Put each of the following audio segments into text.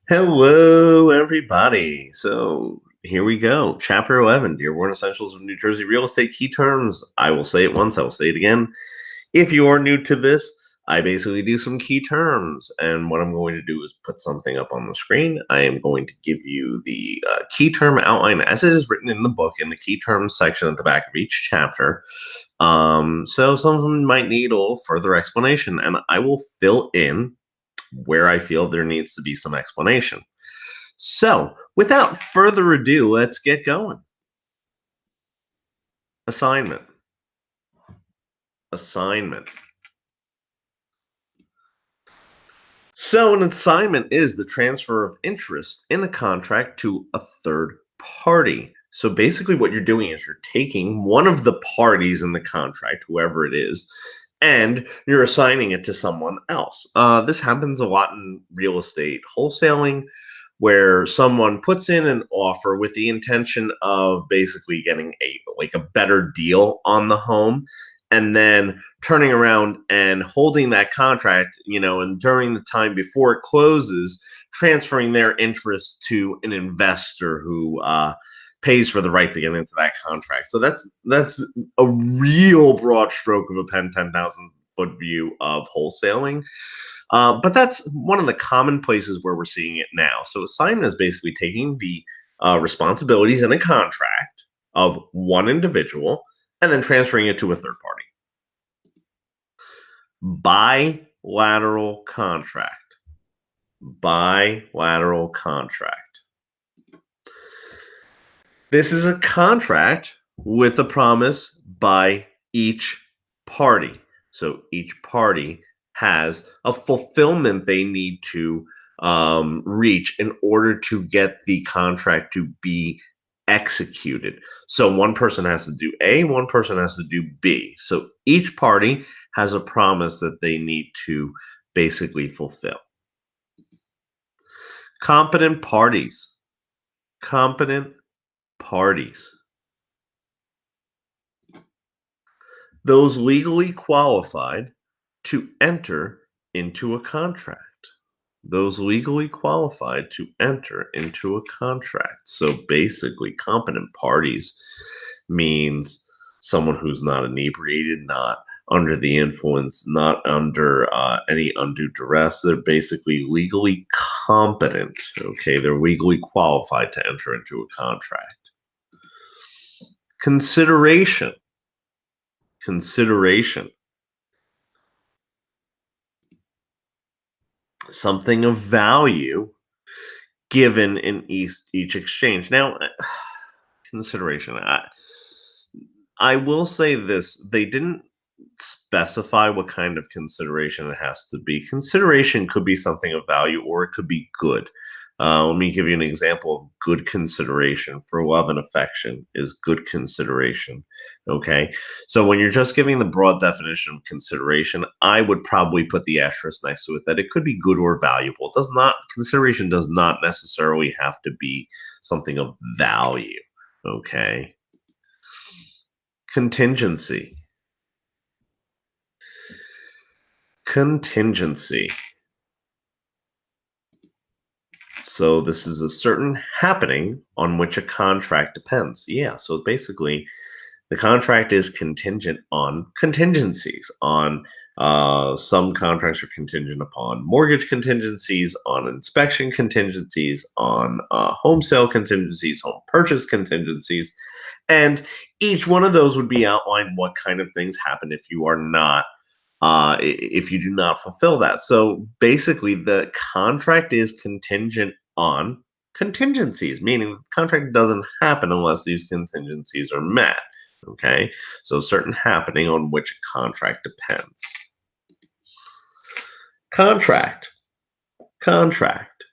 Hello, everybody. So here we go. Chapter 11, Dearborn Essentials of New Jersey Real Estate Key Terms. I will say it once, I will say it again. If you are new to this, I basically do some key terms. And what I'm going to do is put something up on the screen. I am going to give you the key term outline as it is written in the book in the key terms section at the back of each chapter. So some of them might need a little further explanation, and I will fill in where I feel there needs to be some explanation. So, without further ado, let's get going. Assignment. Assignment. So, an assignment is the transfer of interest in a contract to a third party. So, basically, what you're doing is you're taking one of the parties in the contract, whoever it is, and you're assigning it to someone else. This happens a lot in real estate wholesaling, where someone puts in an offer with the intention of basically getting a better deal on the home, and then turning around and holding that contract, and during the time before it closes, transferring their interest to an investor who pays for the right to get into that contract. So that's a real broad stroke of a 10,000 foot view of wholesaling. But that's one of the common places where we're seeing it now. So assignment is basically taking the responsibilities in a contract of one individual and then transferring it to a third party. Bilateral contract. Bilateral contract. This is a contract with a promise by each party. So each party has a fulfillment they need to reach in order to get the contract to be executed. So one person has to do A, one person has to do B. So each party has a promise that they need to basically fulfill. Competent parties. Competent parties. Those legally qualified to enter into a contract. Those legally qualified to enter into a contract. So basically, competent parties means someone who's not inebriated, not under the influence, not under any undue duress. They're basically legally competent. Okay, they're legally qualified to enter into a contract. Consideration. Consideration. Something of value given in each exchange. Now, consideration. I will say this. They didn't specify what kind of consideration it has to be. Consideration could be something of value, or it could be good. Let me give you an example of good consideration. For love and affection is good consideration. Okay, so when you're just giving the broad definition of consideration, I would probably put the asterisk next to it that it could be good or valuable. It does not, consideration does not necessarily have to be something of value. Okay. Contingency. Contingency. So this is a certain happening on which a contract depends. Yeah, so basically the contract is contingent on contingencies. On some contracts are contingent upon mortgage contingencies, on inspection contingencies, on home sale contingencies, home purchase contingencies. And each one of those would be outlined what kind of things happen if you are not if you do not fulfill that. So basically, the contract is contingent on contingencies, meaning the contract doesn't happen unless these contingencies are met. Okay, so certain happening on which a contract depends. Contract. Contract.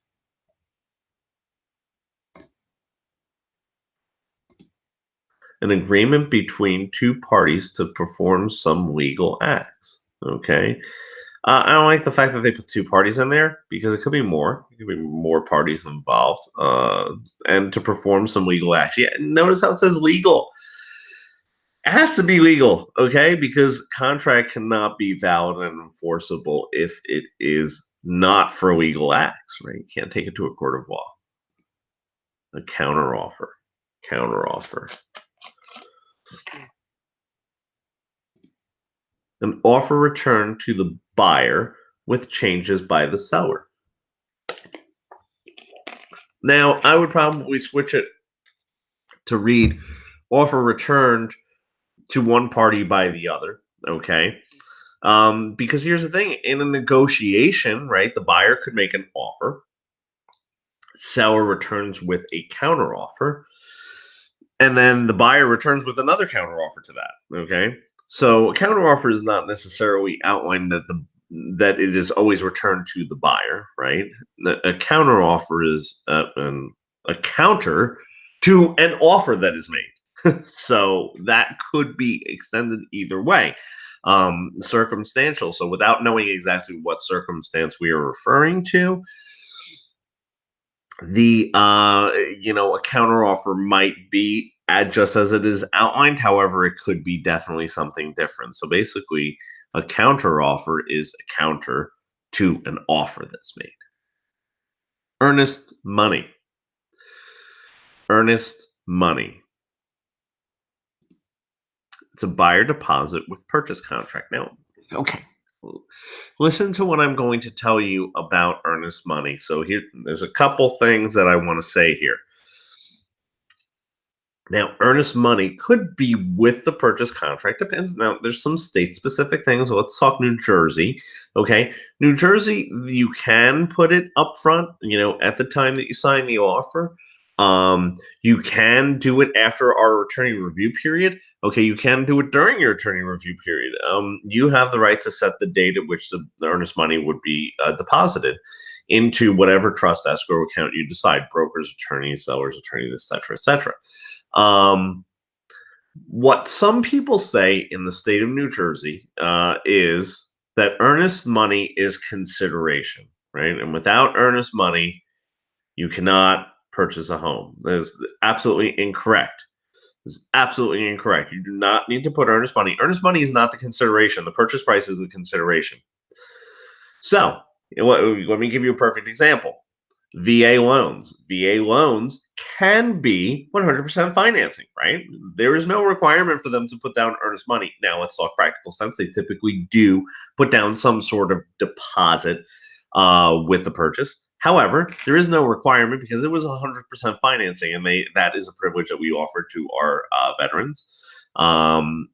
An agreement between two parties to perform some legal acts. Okay. I don't like the fact that they put two parties in there because it could be more. It could be more parties involved, and to perform some legal acts. Yeah, notice how it says legal. It has to be legal, okay? Because contract cannot be valid and enforceable if it is not for legal acts, right? You can't take it to a court of law. A counteroffer. Counteroffer. An offer returned to the buyer with changes by the seller. Now, I would probably switch it to read offer returned to one party by the other, okay? Because here's the thing, in a negotiation, right, the buyer could make an offer, seller returns with a counteroffer, and then the buyer returns with another counteroffer to that, okay? So a counteroffer is not necessarily outlined that it is always returned to the buyer, right? A counteroffer is a counter to an offer that is made. So that could be extended either way. Circumstantial. So without knowing exactly what circumstance we are referring to, the a counteroffer might be just as it is outlined. However, it could be definitely something different. So basically, a counteroffer is a counter to an offer that's made. Earnest money. Earnest money. It's a buyer deposit with purchase contract. Now, okay, listen to what I'm going to tell you about earnest money. So there's a couple things that I want to say here. Now, earnest money could be with the purchase contract. Depends. Now, there's some state-specific things. So let's talk New Jersey. Okay, New Jersey, you can put it up front, at the time that you sign the offer. You can do it after our attorney review period. Okay, you can do it during your attorney review period. You have the right to set the date at which the earnest money would be deposited into whatever trust escrow account you decide, broker's attorney, seller's attorney, etc., etc. What some people say in the state of New Jersey is that earnest money is consideration, right? And without earnest money, you cannot purchase a home. That is absolutely incorrect. It's absolutely incorrect. You do not need to put earnest money. Earnest money is not the consideration. The purchase price is the consideration. So let me give you a perfect example. VA loans. VA loans can be 100% financing, right? There is no requirement for them to put down earnest money. Now, let's talk practical sense. They typically do put down some sort of deposit with the purchase. However, there is no requirement because it was 100% financing, and that is a privilege that we offer to our veterans.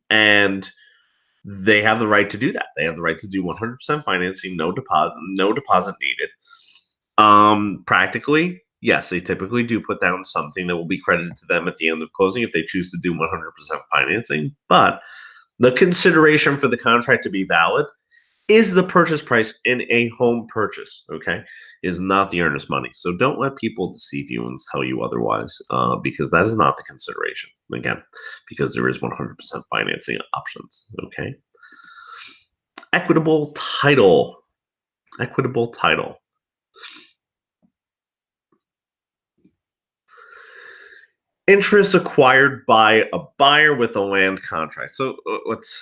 And they have the right to do that. They have the right to do 100% financing, no deposit needed. Practically, yes, they typically do put down something that will be credited to them at the end of closing if they choose to do 100% financing. But the consideration for the contract to be valid is the purchase price in a home purchase, okay, is not the earnest money. So don't let people deceive you and tell you otherwise, because that is not the consideration, again, because there is 100% financing options, okay? Equitable title. Equitable title. Interest acquired by a buyer with a land contract. So let's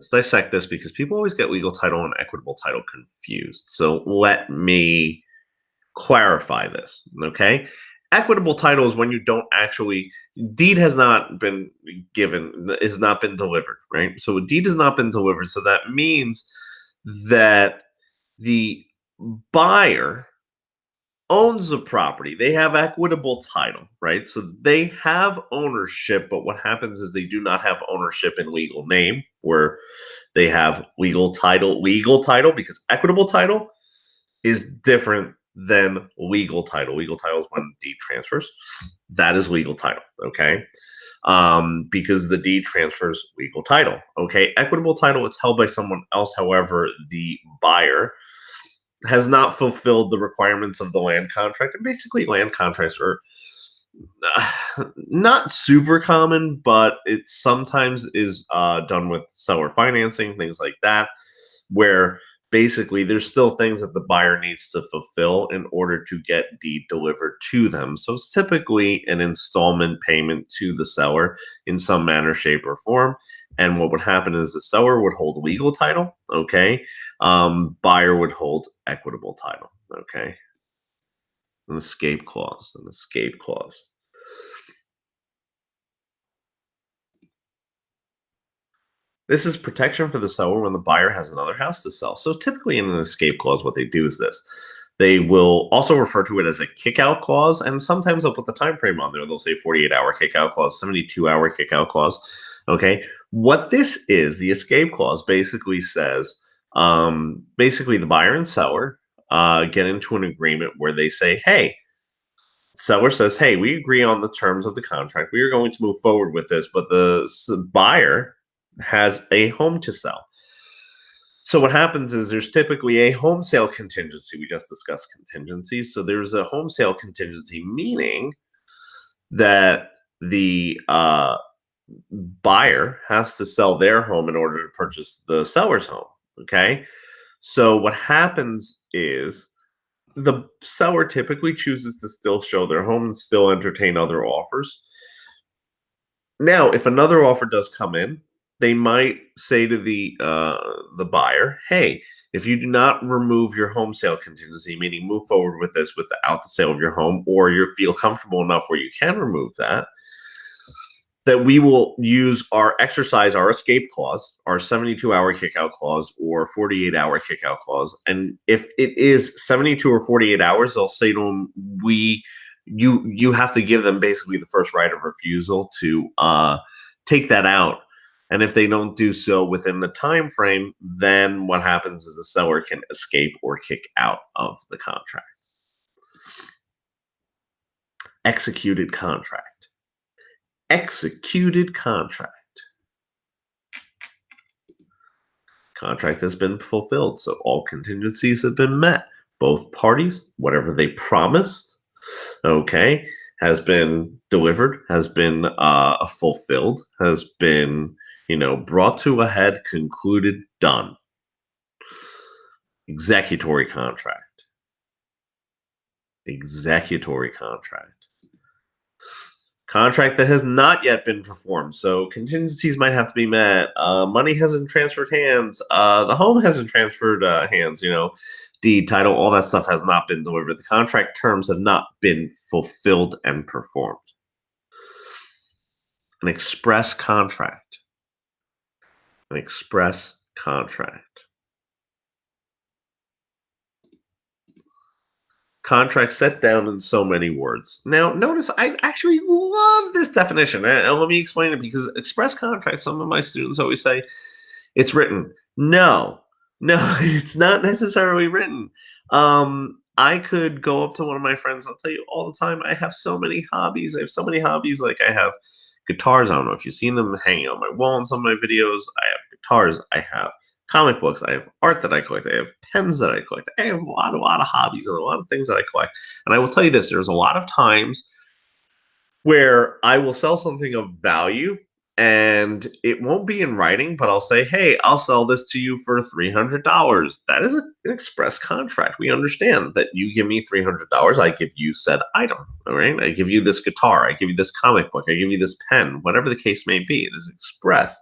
dissect this because people always get legal title and equitable title confused. So let me clarify this, okay? Equitable title is when you don't actually, deed has not been given, has not been delivered, right? So a deed has not been delivered. So that means that the buyer owns the property. They have equitable title, right? So they have ownership, but what happens is they do not have ownership in legal name, where they have legal title, because equitable title is different than legal title. Legal title is when deed transfers. That is legal title, okay? Because the deed transfers legal title, okay? Equitable title is held by someone else. However, the buyer has not fulfilled the requirements of the land contract. And basically, land contracts are not super common, but it sometimes is done with seller financing, things like that, where basically there's still things that the buyer needs to fulfill in order to get deed delivered to them. So it's typically an installment payment to the seller in some manner, shape, or form. And what would happen is the seller would hold legal title, okay? Buyer would hold equitable title, okay? An escape clause, an escape clause. This is protection for the seller when the buyer has another house to sell. So typically in an escape clause, what they do is this. They will also refer to it as a kick-out clause, and sometimes they'll put the time frame on there. They'll say 48-hour kick-out clause, 72-hour kick-out clause. Okay, what this is, the escape clause basically says, basically the buyer and seller get into an agreement where they say, hey, seller says, hey, we agree on the terms of the contract. We are going to move forward with this, but the buyer has a home to sell. So what happens is there's typically a home sale contingency. We just discussed contingency. So there's a home sale contingency, meaning that the buyer has to sell their home in order to purchase the seller's home. Okay. So what happens is the seller typically chooses to still show their home and still entertain other offers. Now, if another offer does come in, they might say to the buyer, "Hey, if you do not remove your home sale contingency, meaning move forward with this without the sale of your home, or you feel comfortable enough where you can remove that, that we will exercise our escape clause, our 72-hour kick-out clause, or 48-hour kick-out clause. And if it is 72 or 48 hours, they'll say to them, you have to give them basically the first right of refusal to take that out. And if they don't do so within the time frame, then what happens is the seller can escape or kick out of the contract. Executed contract. Executed contract. Contract has been fulfilled, so all contingencies have been met. Both parties, whatever they promised, okay, has been delivered, has been fulfilled, has been, brought to a head, concluded, done. Executory contract. Executory contract. Contract that has not yet been performed. So contingencies might have to be met. Money hasn't transferred hands. The home hasn't transferred hands, deed, title, all that stuff has not been delivered. The contract terms have not been fulfilled and performed. An express contract. An express contract. Contract set down in so many words. Now, notice I actually love this definition. And let me explain it, because express contract, some of my students always say, it's written. No, it's not necessarily written. I could go up to one of my friends. I'll tell you all the time, I have so many hobbies. I have so many hobbies. Like I have guitars. I don't know if you've seen them hanging on my wall in some of my videos. I have guitars. I have comic books. I have art that I collect. I have pens that I collect. I have a lot of hobbies and a lot of things that I collect. And I will tell you this, there's a lot of times where I will sell something of value and it won't be in writing, but I'll say, hey, I'll sell this to you for $300. That is an express contract. We understand that you give me $300, I give you said item, all right? I give you this guitar, I give you this comic book, I give you this pen, whatever the case may be. It is express.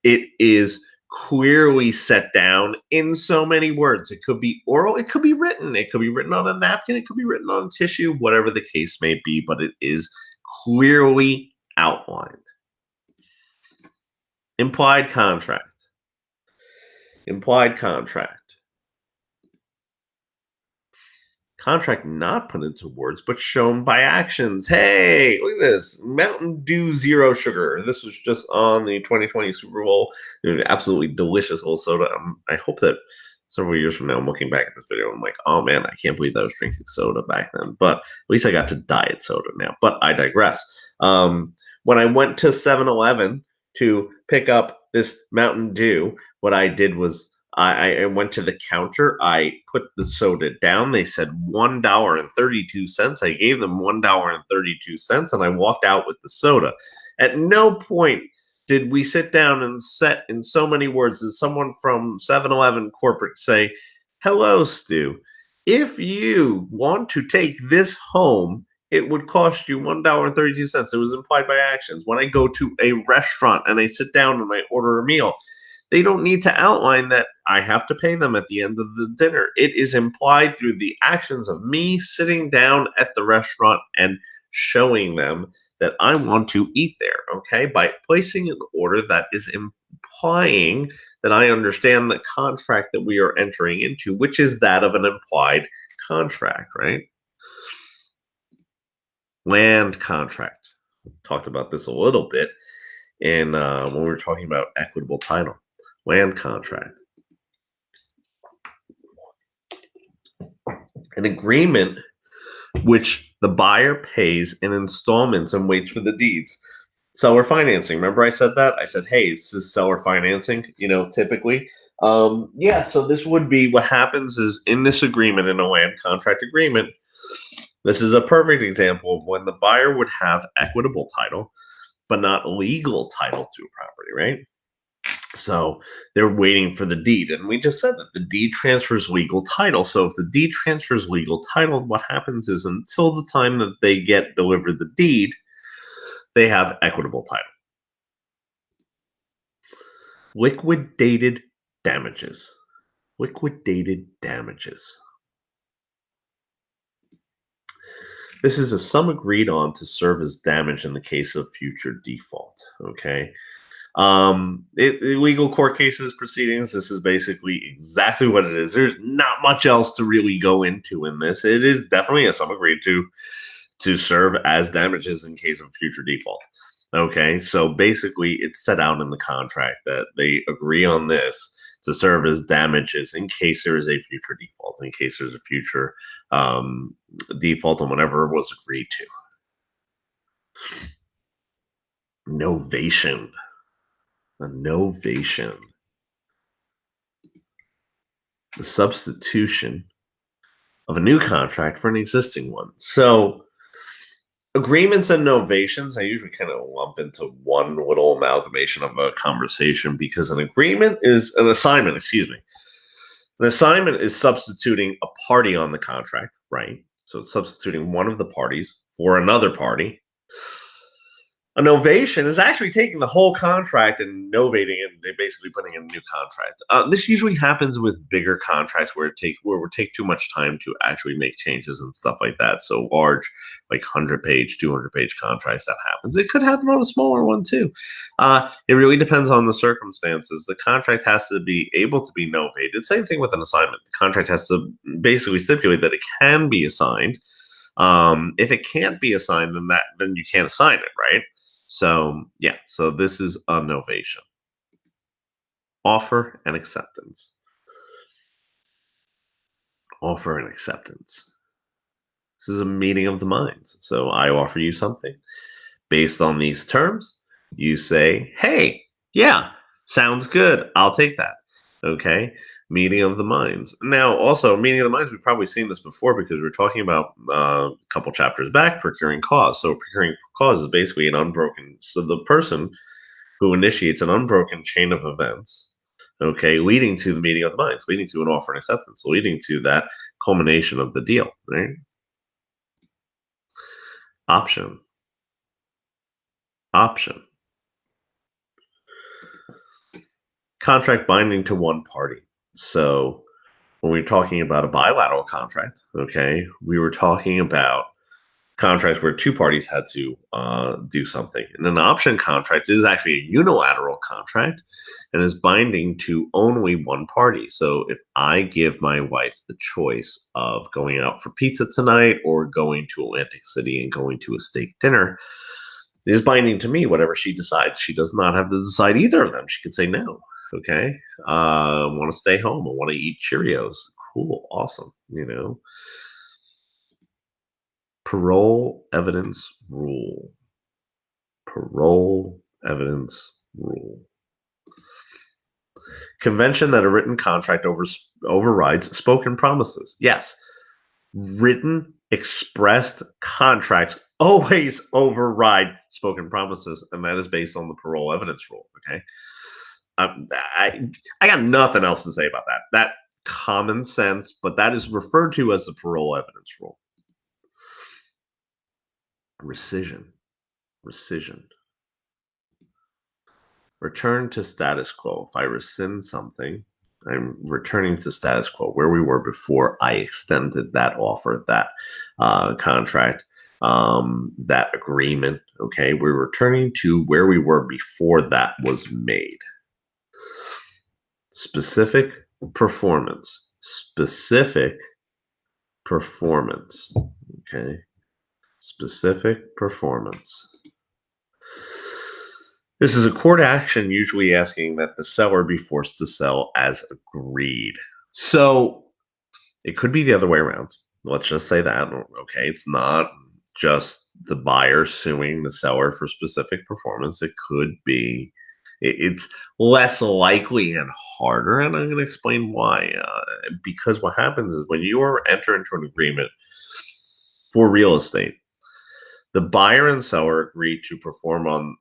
It is clearly set down in so many words. It could be oral, it could be written. It could be written on a napkin, it could be written on tissue, whatever the case may be, but it is clearly outlined. Implied contract. Implied contract. Contract not put into words, but shown by actions. Hey, look at this. Mountain Dew Zero Sugar. This was just on the 2020 Super Bowl. An absolutely delicious little soda. I hope that several years from now, I'm looking back at this video, I'm like, oh man, I can't believe that I was drinking soda back then. But at least I got to diet soda now. But I digress. When I went to 7-Eleven to pick up this Mountain Dew, what I did was I went to the counter. I put the soda down. They said $1.32. I gave them $1.32, and I walked out with the soda. At no point did we sit down and set in so many words did someone from 7-Eleven corporate say, hello, Stu. If you want to take this home, it would cost you $1.32. It was implied by actions. When I go to a restaurant and I sit down and I order a meal, they don't need to outline that I have to pay them at the end of the dinner. It is implied through the actions of me sitting down at the restaurant and showing them that I want to eat there. Okay. By placing an order, that is implying that I understand the contract that we are entering into, which is that of an implied contract, right? Land contract. Talked about this a little bit in when we were talking about equitable title. Land contract. An agreement which the buyer pays in installments and waits for the deeds. Seller financing. Remember I said that? I said, hey, this is seller financing, typically. Yeah, so this would be what happens is in this agreement, in a land contract agreement, this is a perfect example of when the buyer would have equitable title, but not legal title to a property, right? So they're waiting for the deed. And we just said that the deed transfers legal title. So if the deed transfers legal title, what happens is until the time that they get delivered the deed, they have equitable title. Liquidated damages. Liquidated damages. This is a sum agreed on to serve as damage in the case of future default. Okay. Legal court cases, proceedings, this is basically exactly what it is. There's not much else to really go into in this. It is definitely a sum agreed to serve as damages in case of future default. Okay, so basically it's set out in the contract that they agree on this to serve as damages in case there is a future default, in case there's a future default on whatever was agreed to. Novation. A novation. The substitution of a new contract for an existing one. So agreements and novations, I usually kind of lump into one little amalgamation of a conversation because an assignment, An assignment is substituting a party on the contract, right? So it's substituting one of the parties for another party. A novation is actually taking the whole contract and novating it. They're basically putting in a new contract. This usually happens with bigger contracts where it would take too much time to actually make changes and stuff like that. So large, like 100-page, 200-page contracts, that happens. It could happen on a smaller one too. It really depends on the circumstances. The contract has to be able to be novated. Same thing with an assignment. The contract has to basically stipulate that it can be assigned. If it can't be assigned, then you can't assign it, right? So yeah, so this is a novation. Offer and acceptance. Offer and acceptance. This is a meeting of the minds. So I offer you something. Based on these terms, you say, hey, yeah, sounds good. I'll take that. Okay. Meeting of the minds. Now, also, meeting of the minds, we've probably seen this before because we're talking about a couple chapters back, procuring cause. So procuring cause is basically an unbroken, so the person who initiates an unbroken chain of events, okay, leading to the meeting of the minds, leading to an offer and acceptance, leading to that culmination of the deal, right? Option. Option. Contract binding to one party. So when we're talking about a bilateral contract, okay, we were talking about contracts where two parties had to do something. And an option contract is actually a unilateral contract and is binding to only one party. So if I give my wife the choice of going out for pizza tonight or going to Atlantic City and going to a steak dinner, it is binding to me, whatever she decides. She does not have to decide either of them. She could say no. Okay. Want to stay home. I want to eat Cheerios. Cool. Awesome. Parole evidence rule. Parole evidence rule. Convention that a written contract overrides spoken promises. Yes. Written, expressed contracts always override spoken promises, and that is based on the parole evidence rule. Okay. I got nothing else to say about that. That common sense, but that is referred to as the parole evidence rule. Rescission. Rescission. Return to status quo. If I rescind something, I'm returning to status quo, where we were before I extended that offer, that contract, that agreement. Okay, we're returning to where we were before that was made. Specific performance. Specific performance. Okay, specific performance. This is a court action usually asking that the seller be forced to sell as agreed. So it could be the other way around. Let's just say that. Okay, it's not just the buyer suing the seller for specific performance. It could be, it's less likely and harder. And I'm going to explain why. Because what happens is when you enter into an agreement for real estate, the buyer and seller agree to perform on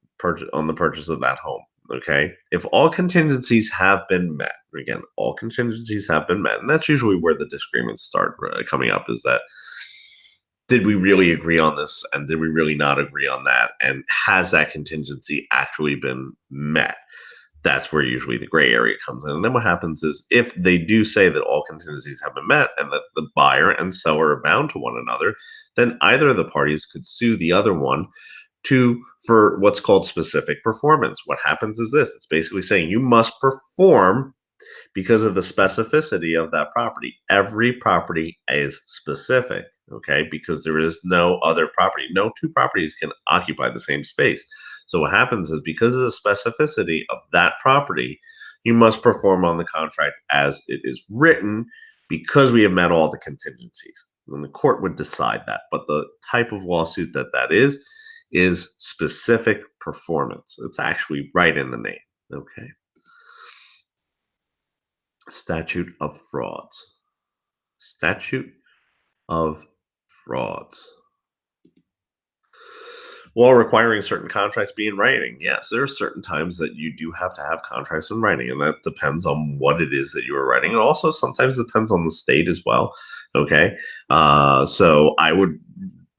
the purchase of that home. Okay. If all contingencies have been met, again, all contingencies have been met, and that's usually where the disagreements start coming up, is that did we really agree on this and did we really not agree on that? And has that contingency actually been met? That's where usually the gray area comes in. And then what happens is if they do say that all contingencies have been met and that the buyer and seller are bound to one another, then either of the parties could sue the other one for what's called specific performance. What happens is this: it's basically saying you must perform because of the specificity of that property. Every property is specific, okay, because there is no other property. No two properties can occupy the same space. So what happens is because of the specificity of that property, you must perform on the contract as it is written because we have met all the contingencies. And the court would decide that. But the type of lawsuit that is specific performance. It's actually right in the name. Okay. Statute of frauds. Statute of frauds. While requiring certain contracts be in writing, yes, there are certain times that you do have to have contracts in writing, and that depends on what it is that you are writing. It also sometimes depends on the state as well. Okay. So I would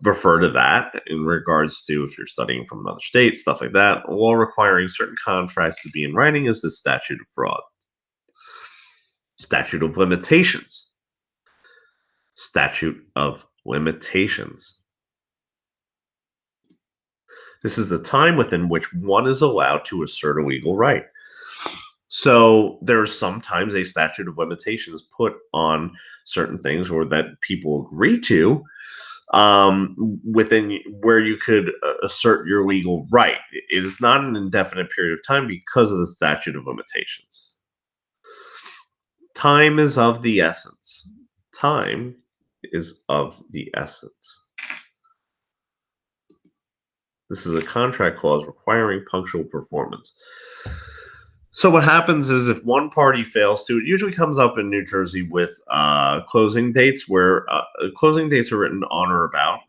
refer to that in regards to if you're studying from another state, stuff like that. While requiring certain contracts to be in writing is the statute of fraud. Statute of limitations. Statute of limitations. This is the time within which one is allowed to assert a legal right. So there's sometimes a statute of limitations put on certain things or that people agree to within where you could assert your legal right. It is not an indefinite period of time because of the statute of limitations. Time is of the essence. Time is of the essence. This is a contract clause requiring punctual performance. So what happens is if one party fails to, it usually comes up in New Jersey with closing dates where closing dates are written on or about.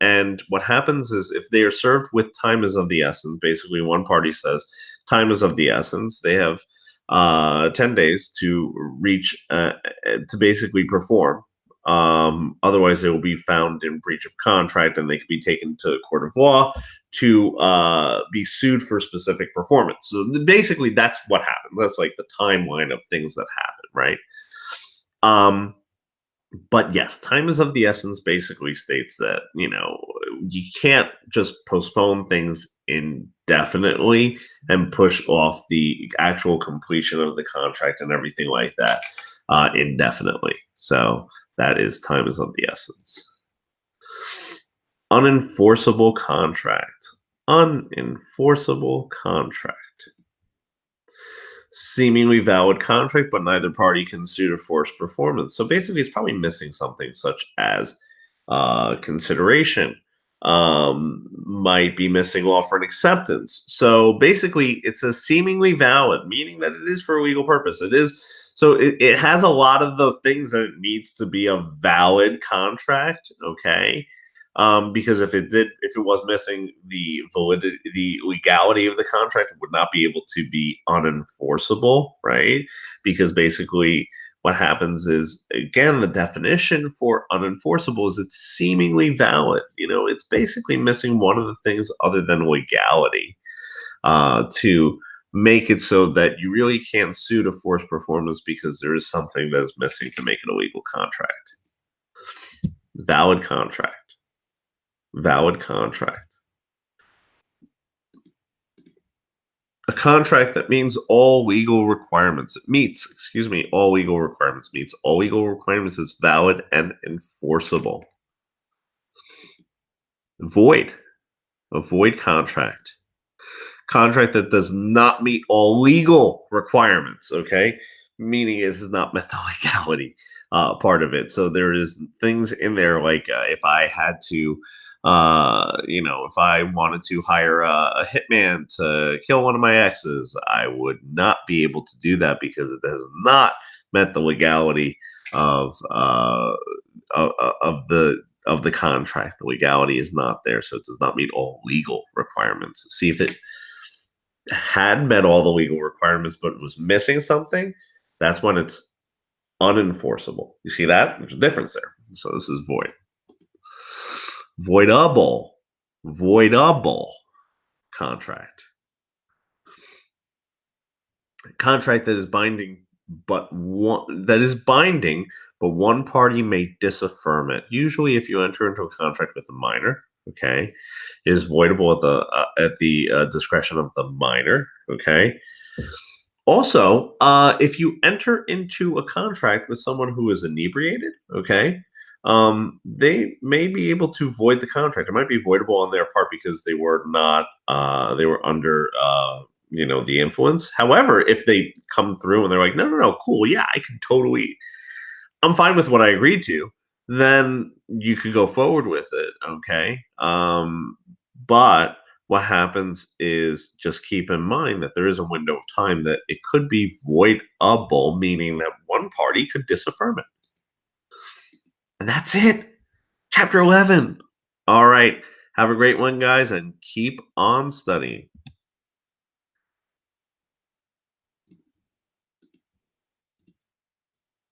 And what happens is if they are served with time is of the essence, basically one party says time is of the essence, they have 10 days to reach, to basically perform. Otherwise, they will be found in breach of contract and they can be taken to the court of law to be sued for specific performance. So basically, that's what happened. That's like the timeline of things that happen, right? But yes, time is of the essence basically states that, you can't just postpone things indefinitely and push off the actual completion of the contract and everything like that indefinitely. So that is time is of the essence. Unenforceable contract. Unenforceable contract. Seemingly valid contract, but neither party can sue to force performance. So basically, it's probably missing something such as consideration. Might be missing offer and acceptance. So basically, it's a seemingly valid, meaning that it is for a legal purpose. It is. So it has a lot of the things that it needs to be a valid contract. Okay. Because if it was missing the validity, the legality of the contract, it would not be able to be unenforceable, right? Because basically, what happens is, again, the definition for unenforceable is it's seemingly valid. It's basically missing one of the things other than legality to make it so that you really can't sue to force performance because there is something that is missing to make it a legal contract. Valid contract. Valid contract. A contract that means all legal requirements. It meets, all legal requirements. Meets all legal requirements. Is valid and enforceable. Void. A void contract. Contract that does not meet all legal requirements. Okay, meaning it has not met the legality part of it. So there is things in there like if I had to if I wanted to hire a hitman to kill one of my exes, I would not be able to do that because it has not met the legality of the contract. The legality is not there, so it does not meet all legal requirements. See, if it had met all the legal requirements but was missing something, that's when it's unenforceable. You see that? There's a difference there. So this is void. Voidable contract. Contract that is binding, but one party may disaffirm it. Usually, if you enter into a contract with a minor, okay, it is voidable at the discretion of the minor. Okay. Also, if you enter into a contract with someone who is inebriated, okay, they may be able to void the contract. It might be voidable on their part because they were not, they were under, the influence. However, if they come through and they're like, no, cool, yeah, I'm fine with what I agreed to, then you could go forward with it, okay? But what happens is just keep in mind that there is a window of time that it could be voidable, meaning that one party could disaffirm it. And that's it. Chapter 11. All right. Have a great one, guys, and keep on studying.